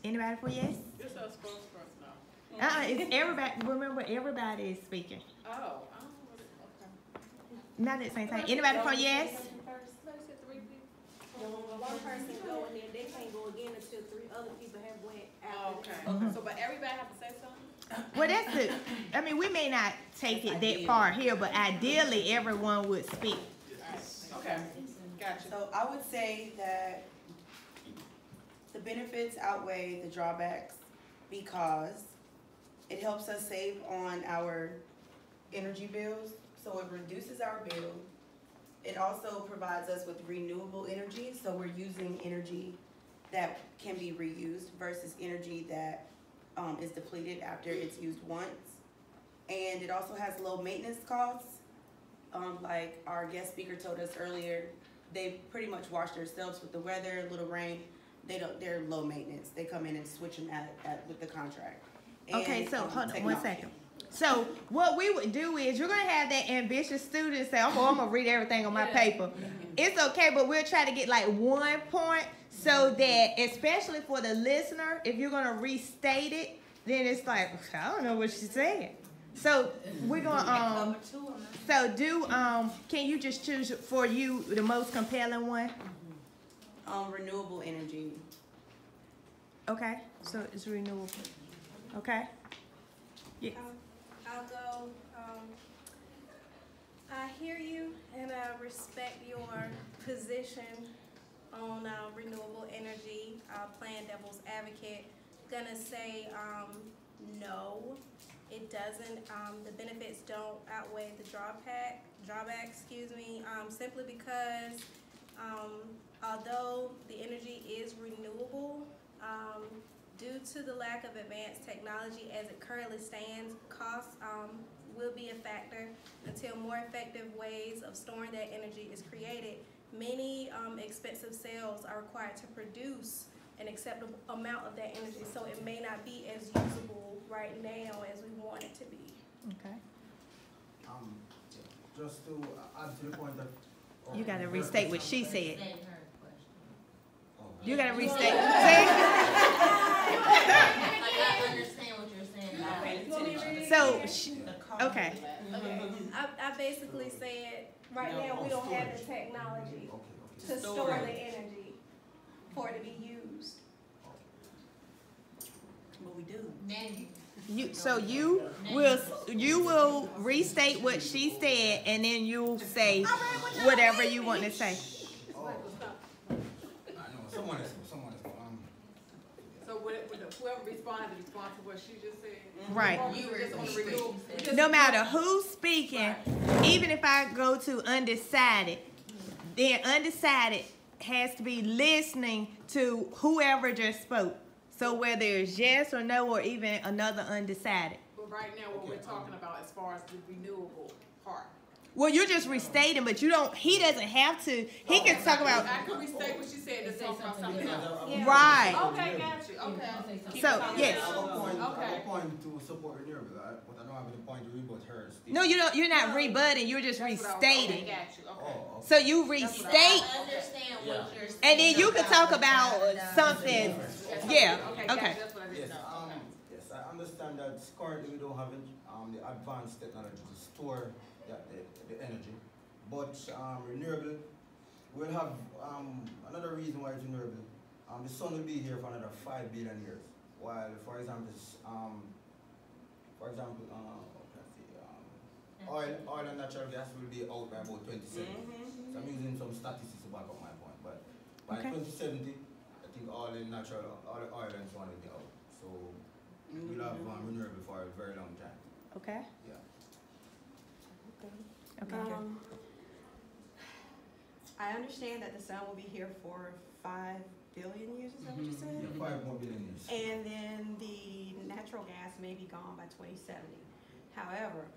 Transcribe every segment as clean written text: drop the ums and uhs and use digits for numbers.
Anybody for yes? This is a spokesperson now. It's everybody. Remember, everybody is speaking. Oh, okay. Not at the same time. Anybody for yes? One person go and then they can't go again until 3 other people have went out. Oh, okay. So, but everybody have to say something? Well, that's the. I mean, we may not take it that far here, but ideally, everyone would speak. Okay. Gotcha. So I would say that the benefits outweigh the drawbacks because it helps us save on our energy bills. So it reduces our bill. It also provides us with renewable energy. So we're using energy that can be reused versus energy that is depleted after it's used once. And it also has low maintenance costs. Like our guest speaker told us earlier, they pretty much wash themselves with the weather, a little rain. They're low maintenance. They come in and switch them with the contract. And, Okay, so hold on technology. 1 second. So what we would do is you're gonna have that ambitious student say, "Oh, I'm gonna read everything on my paper." It's okay, but we'll try to get like 1 point so that, especially for the listener, if you're gonna restate it, then it's like, I don't know what she said. So we're gonna so do can you just choose for you the most compelling one? Renewable energy. Okay, so it's renewable. Okay. Yeah. I'll go. I hear you and I respect your position on renewable energy. Playing devil's advocate, gonna say no. It doesn't. The benefits don't outweigh the drawback. Excuse me. Simply because although the energy is renewable, due to the lack of advanced technology as it currently stands, costs will be a factor until more effective ways of storing that energy is created. Many expensive cells are required to produce an acceptable amount of that energy, so it may not be as usable right now as we want it to be. Okay. Just to add to the point that You gotta restate what she said. You gotta Oh, restate. See? I understand what you're saying. So, okay. I basically said right now we don't have the technology to store the energy for it to be used. But we do. You will restate what she said, and then you'll say whatever you want to say. I know someone is. So whoever responded to what she just said. Right. You were just on the renewal. No matter who's speaking, even if I go to undecided, then undecided has to be listening to whoever just spoke. So whether it's yes or no or even another undecided. But right now, what we're talking about as far as the renewable part. Well, you're just restating, but you don't. He doesn't have to. He can talk about. I can restate what she said and talk about something else. Right. Okay, got you. Okay. So yes. I have a point to support renewable, but I don't have any point to rebut hers. No, you don't. You're not rebutting. You're just restating. Okay, got you. Okay. Oh, okay. So you restate, I understand what you're saying. and then you can talk about something. Yeah. Okay. That's what I Yes, didn't know. yes, I understand that currently we don't have the advanced technology to store the energy, but renewable, we'll have another reason why it's renewable. The sun will be here for another 5 billion years, while, for example, oil and natural gas will be out by about 2070. So I'm using some statistics to back up my point, but by 2070, I think all the oil and so on will be out. So we'll have renewable for a very long time. Okay. Yeah. Okay. I understand that the sun will be here for 5 billion years, is that what you said? Yeah, 5 more billion years. And then the natural gas may be gone by 2070. However, I'm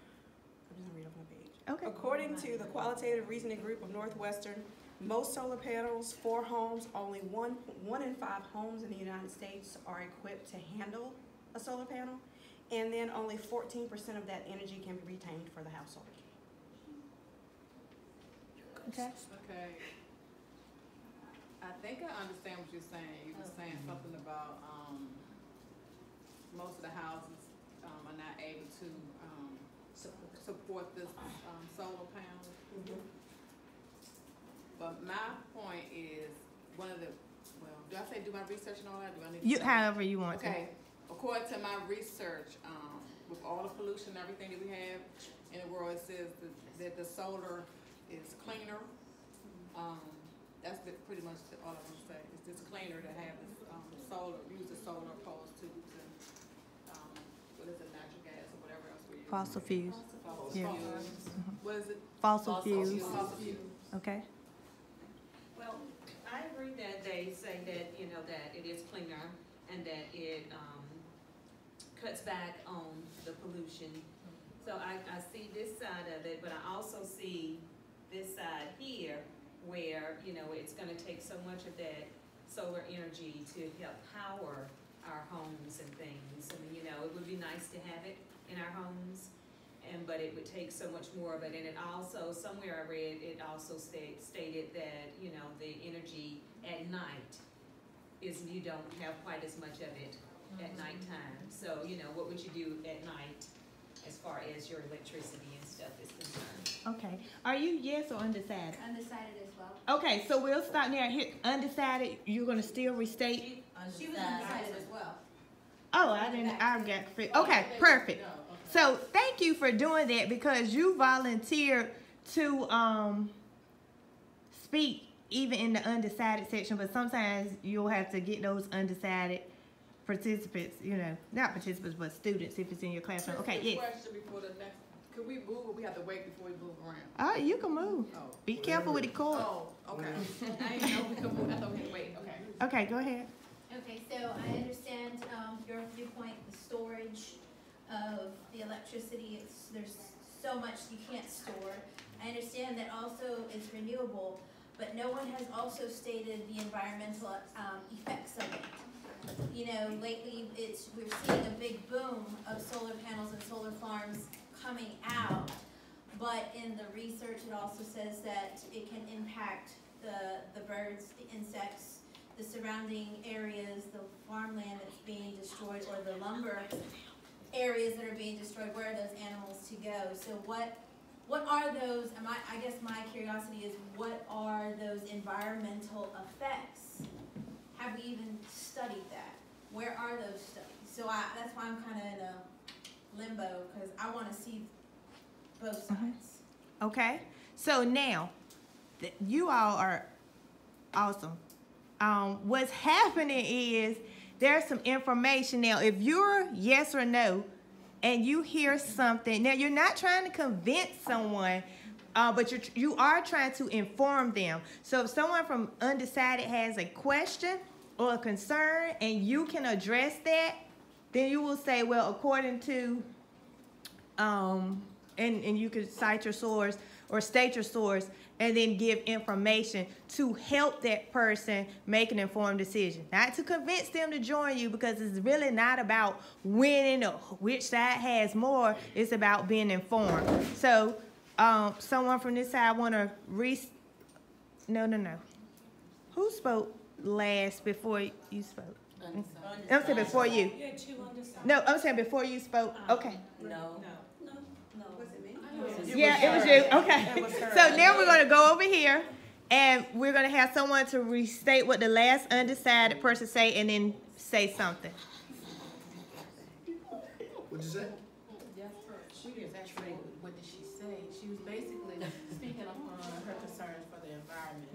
just gonna read off my page. Okay. According to the Qualitative Reasoning Group of Northwestern, most solar panels for homes, only one in 5 homes in the United States are equipped to handle a solar panel, and then only 14% of that energy can be retained for the household. Okay. Okay. I think I understand what you're saying. You were saying something about most of the houses, are not able to, support this, solar panel. But my point is, well, do I say do my research and all that? Do I need to say? However you want to. Okay, according to my research, with all the pollution and everything that we have in the world, it says that the solar is cleaner. That's pretty much all I'm gonna say. It's just cleaner to have this, use the solar opposed to, what is it, natural gas or whatever else we use. Fossil fuels. Fossil Yeah. fuels. What is it? Fossil fuels. Fossil fuels. Okay. Well, I agree that they say that, that it is cleaner and that it, cuts back on the pollution. So I see this side of it, but I also see this side here where, it's gonna take so much of that solar energy to help power our homes and things. I mean, it would be nice to have it in our homes, but it would take so much more of it. And it also, somewhere I read, it also stated that, the energy at night you don't have quite as much of it at nighttime. So, what would you do at night as far as your electricity and stuff is concerned? Okay. Are you yes or undecided? Undecided as well. Okay, so we'll stop there. Here, undecided. You're gonna still restate. She was undecided as well. Oh, I didn't. I got. Okay, perfect. So thank you for doing that because you volunteered to speak even in the undecided section. But sometimes you'll have to get those undecided participants. Not participants, but students if it's in your classroom. Okay, yes. Question before the next. Could we move or we have to wait before we move around? Oh, you can move. Oh. Be careful with the cord. Oh, okay. I didn't know we could move. I thought we had to wait. Okay. Okay, go ahead. Okay, so I understand your viewpoint, the storage of the electricity. There's so much you can't store. I understand that also it's renewable, but no one has also stated the environmental effects of it. Lately we're seeing a big boom of solar panels and solar farms coming out, but in the research it also says that it can impact the birds, the insects, the surrounding areas, the farmland that's being destroyed, or the lumber areas that are being destroyed. Where are those animals to go? So what are those, I guess my curiosity is, what are those environmental effects? Have we even studied that? Where are those studies? So that's why I'm kind of in a limbo, because I want to see both sides. Okay, so now you all are awesome. What's happening is there's some information now. If you're yes or no, and you hear something, now you're not trying to convince someone, but you are trying to inform them. So if someone from undecided has a question or a concern, and you can address that, then you will say, well, according to, and you could cite your source or state your source, and then give information to help that person make an informed decision. Not to convince them to join you, because it's really not about winning or which side has more. It's about being informed. So someone from this side want to No. Who spoke last before you spoke? I'm saying before you. No, I'm saying before you spoke. Okay. No. Yeah, it was you. Okay. So now we're going to go over here, and we're going to have someone to restate what the last undecided person say, and then say something. What'd you say? She was actually, what did she say? She was basically speaking upon her concerns for the environment.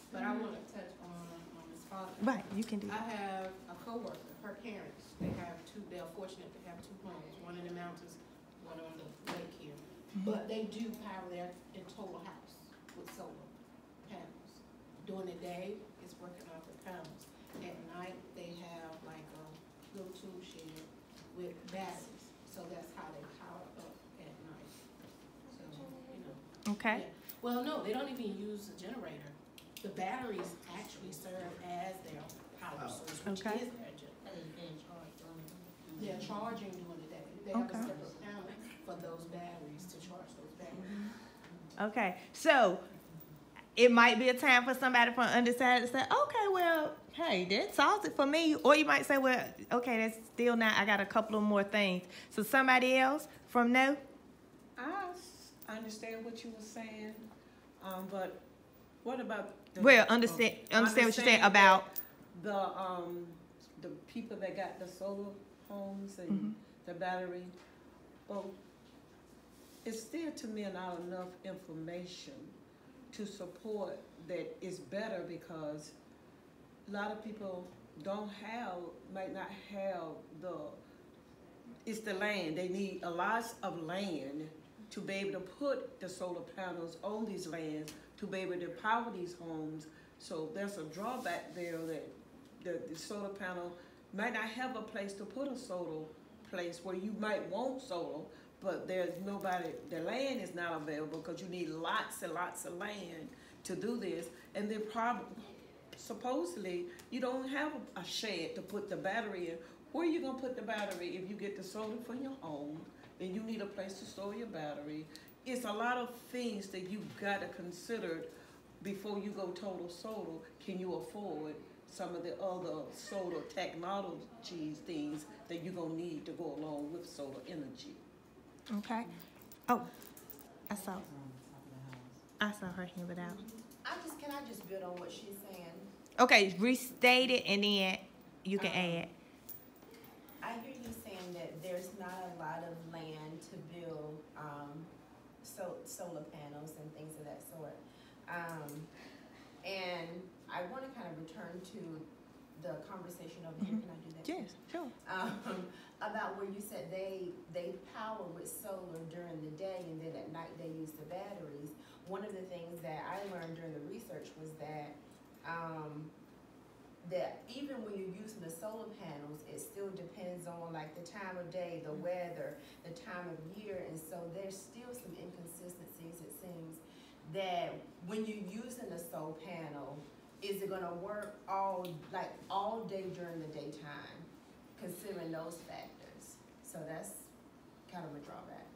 But I want to touch on Ms. Foster. Right, you can do I it. have a coworker, her parents, they're fortunate to have two homes, one in the mountains, one on the lake here. But they do power their total house with solar panels. During the day, it's working off the panels. At night, they have like a little tool shed with batteries. So that's how they power up at night. So, Okay. Yeah. Well, no, they don't even use a generator. The batteries actually serve as their power source, which Okay. is their generator. They're charging during the day. They have a separate panel for those batteries to charge those batteries. Okay. So it might be a time for somebody from undecided to say, okay, well, Hey, that solves it for me. Or you might say, well, okay, that's still not, I got a couple of more things. So somebody else from No? I understand what you were saying, but what about the? Well, understand what you're saying about. The people that got the solar homes and the battery, well, it's still to me not enough information to support that it's better, because a lot of people might not have it's the land. They need a lot of land to be able to put the solar panels on these lands, to be able to power these homes. So there's a drawback there that the solar panel might not have a place to put a solar place where you might want solar, but there's nobody, the land is not available because you need lots and lots of land to do this. And then supposedly you don't have a shed to put the battery in. Where are you gonna put the battery if you get the solar for your home and you need a place to store your battery? It's a lot of things that you've gotta consider before you go total solar. Can you afford some of the other solar technologies, things that you're gonna need to go along with solar energy? Okay. Oh, I saw her hand without. Can I just build on what she's saying? Okay, restate it and then you can add. I hear you saying that there's not a lot of land to build solar panels and things of that sort. And I want to kind of return to the conversation over here. Can I do that? Yes, sure. About where you said they power with solar during the day and then at night they use the batteries. One of the things that I learned during the research was that that even when you're using the solar panels, it still depends on like the time of day, the weather, the time of year, and so there's still some inconsistencies. It seems that when you're using a solar panel, is it going to work all day during the daytime, considering those factors? So that's kind of a drawback.